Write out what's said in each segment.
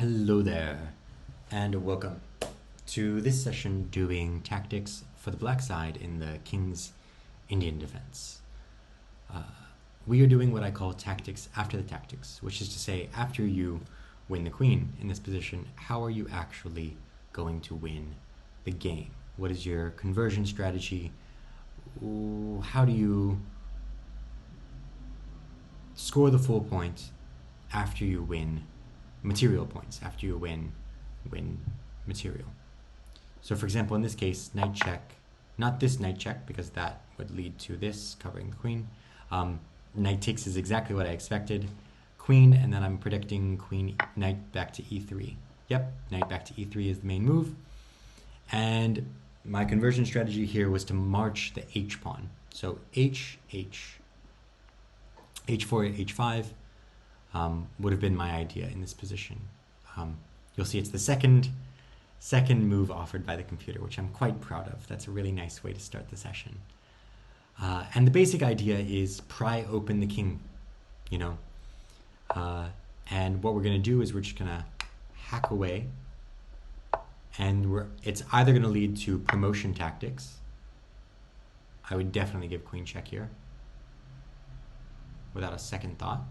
Hello there, and welcome to this session doing tactics for the black side in the King's Indian defense. We are doing what I call tactics after the tactics, which is to say, after you win the queen in this position, how are you actually going to win the game? What is your conversion strategy? How do you score the full point after you win material points, after you win material? So for example, in this case, knight check, not this knight check because that would lead to this covering the queen. Knight takes is exactly what I expected. Queen, and then I'm predicting queen, knight back to e3. Yep, knight back to e3 is the main move. And my conversion strategy here was to march the h pawn. So h, h4, h5 would have been my idea in this position. You'll see it's the second move offered by the computer, which I'm quite proud of. That's a really nice way to start the session. And the basic idea is pry open the king, you know. And what we're going to do is we're just going to hack away, and it's either going to lead to promotion tactics. I would definitely give queen check here without a second thought.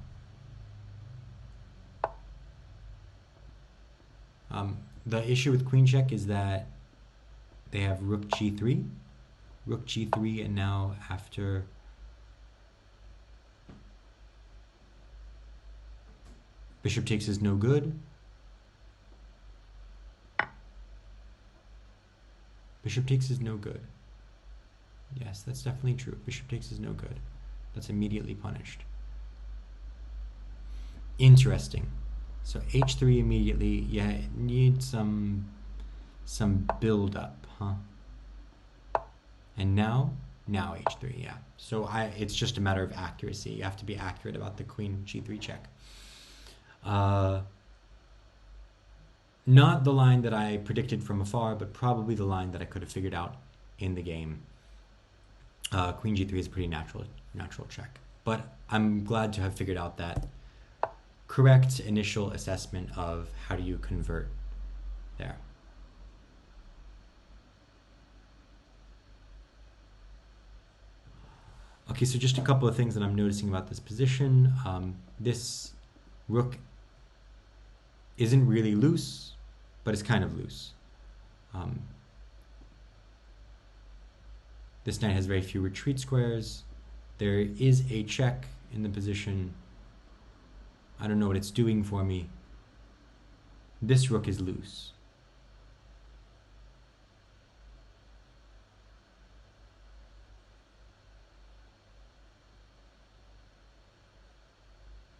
The issue with queen check is that they have rook g3, and now after bishop takes is no good. Bishop takes is no good. Yes, that's definitely true. Bishop takes is no good. That's immediately punished. Interesting. So h3 immediately, yeah, it needs some build up, huh? And now h3, yeah. So it's just a matter of accuracy. You have to be accurate about the queen g3 check. Not the line that I predicted from afar, but probably the line that I could have figured out in the game. Queen g3 is a pretty natural check. But I'm glad to have figured out that correct initial assessment of how do you convert there. Okay, so just a couple of things that I'm noticing about this position. This rook isn't really loose, but it's kind of loose. This knight has very few retreat squares. There is a check in the position. I don't know what it's doing for me. This rook is loose.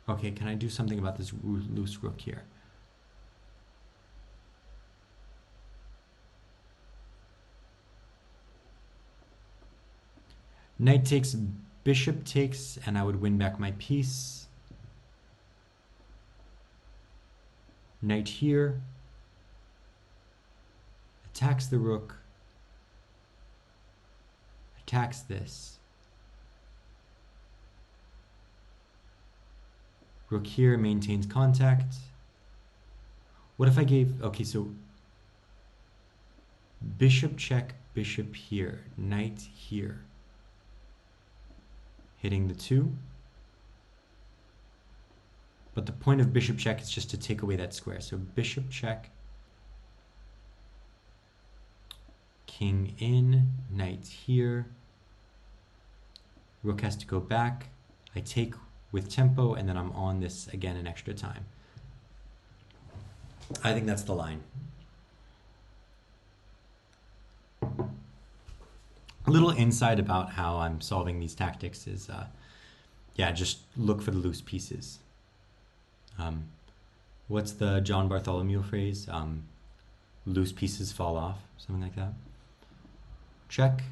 Okay, can I do something about this loose rook here? Knight takes, bishop takes, and I would win back my piece. Knight here, attacks the rook, attacks this. Rook here maintains contact. What if I gave, okay, so bishop check, bishop here, knight here, hitting the 2. But the point of bishop check is just to take away that square. So bishop check, king in, knight here, rook has to go back. I take with tempo, and then I'm on this again in extra time. I think that's the line. A little insight about how I'm solving these tactics is, yeah, just look for the loose pieces. What's the John Bartholomew phrase? Loose pieces fall off, something like that. Check.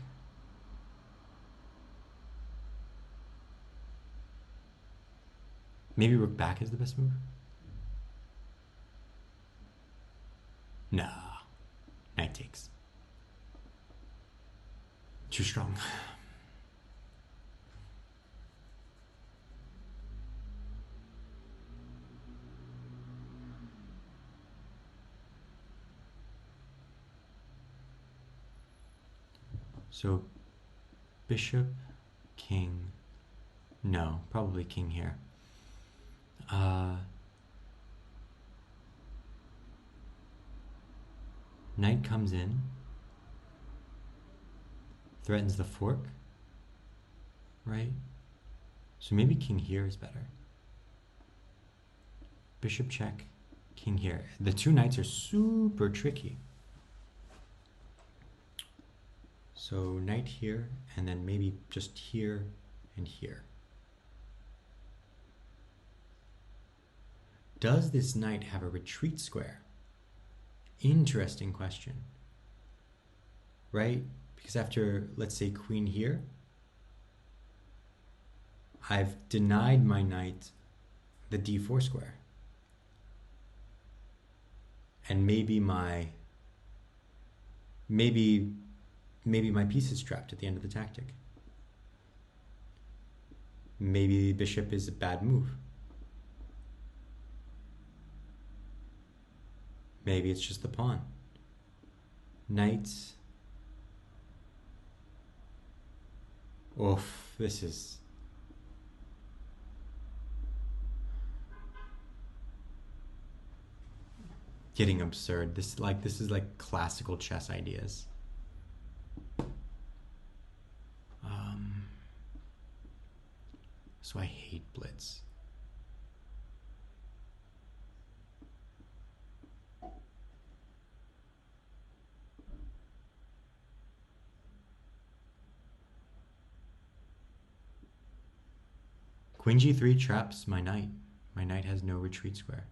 Maybe rook back is the best move? No. Knight takes. Too strong. So bishop, king, no, probably king here. Knight comes in, threatens the fork, right? So maybe king here is better. Bishop check, king here. The two knights are super tricky. So knight here, and then maybe just here and here. Does this knight have a retreat square? Interesting question, right? Because after, let's say, queen here, I've denied my knight the d4 square. And maybe my piece is trapped at the end of the tactic. Maybe bishop is a bad move. Maybe it's just the pawn. Knight. Oof, this is... getting absurd. This is like classical chess ideas. So I hate blitz. Queen g3 traps my knight. My knight has no retreat square.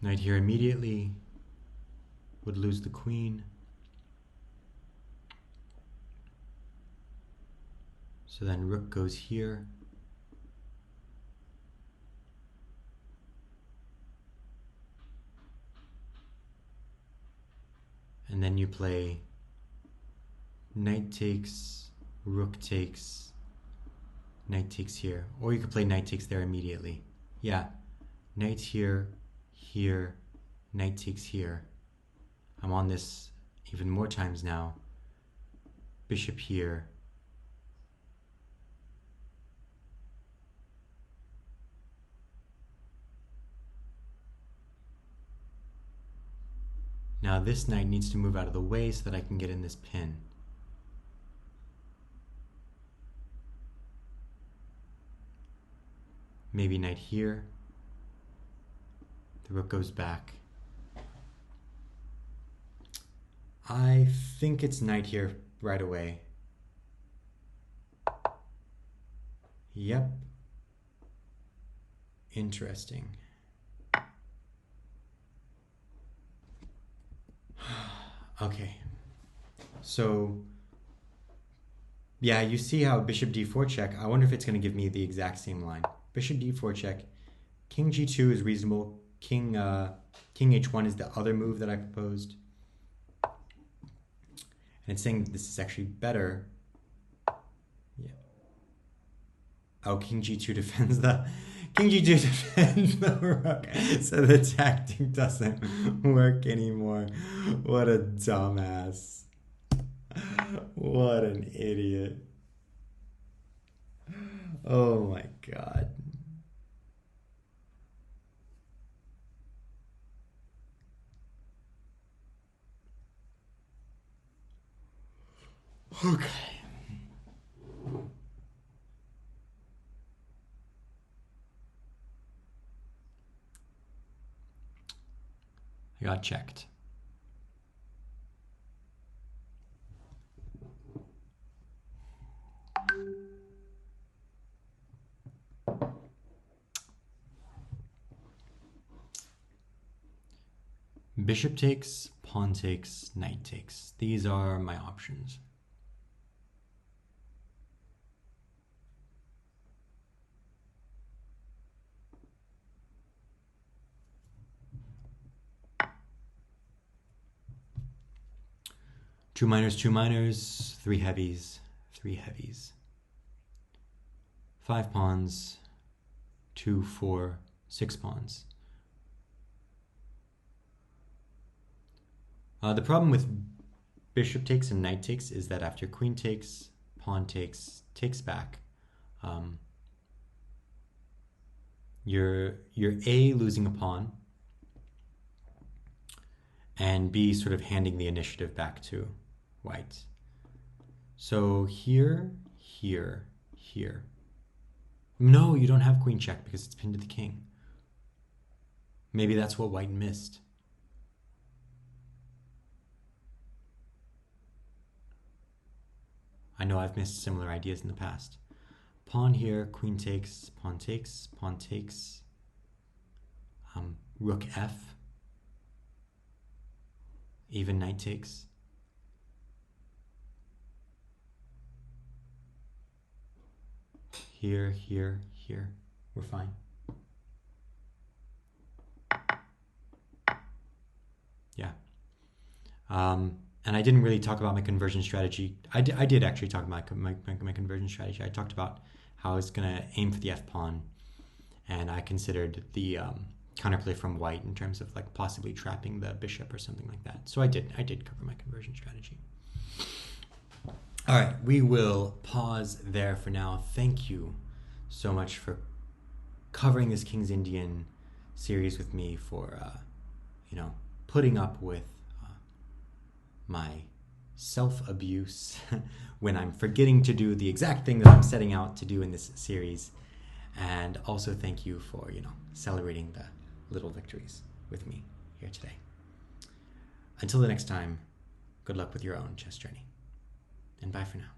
Knight here immediately would lose the queen. So then rook goes here. And then you play knight takes, rook takes, knight takes here. Or you could play knight takes there immediately. Yeah, knight here, here, knight takes here. I'm on this even more times now. Bishop here. Now this knight needs to move out of the way so that I can get in this pin. Maybe knight here. The rook goes back. I think it's knight here right away. Yep. Interesting. Okay. So, yeah, you see how bishop d4 check. I wonder if it's going to give me the exact same line. Bishop d4 check. King g2 is reasonable. King h1 is the other move that I proposed. And it's saying this is actually better. Yeah. Oh, king g2 defends the... King g2 defends the rook. So the tactic doesn't work anymore. What a dumbass. What an idiot. Oh my god. Okay. I got checked. Bishop takes, pawn takes, knight takes. These are my options. Two minors, three heavies, three heavies. 5 pawns, 2, 4, 6 pawns. The problem with bishop takes and knight takes is that after queen takes, pawn takes, takes back, you're A, losing a pawn, and B, sort of handing the initiative back to white. So here, here, here. No, you don't have queen check because it's pinned to the king. Maybe that's what white missed. I know I've missed similar ideas in the past. Pawn here, queen takes, pawn takes, pawn takes. Rook F. Even knight takes. Here, here, here. We're fine. Yeah. And I didn't really talk about my conversion strategy. I did actually talk about my conversion strategy. I talked about how I was going to aim for the f-pawn, and I considered the counterplay from white in terms of like possibly trapping the bishop or something like that. So I did cover my conversion strategy. All right, we will pause there for now. Thank you so much for covering this King's Indian series with me, for putting up with my self-abuse when I'm forgetting to do the exact thing that I'm setting out to do in this series. And also thank you for, celebrating the little victories with me here today. Until the next time, good luck with your own chess journey. And bye for now.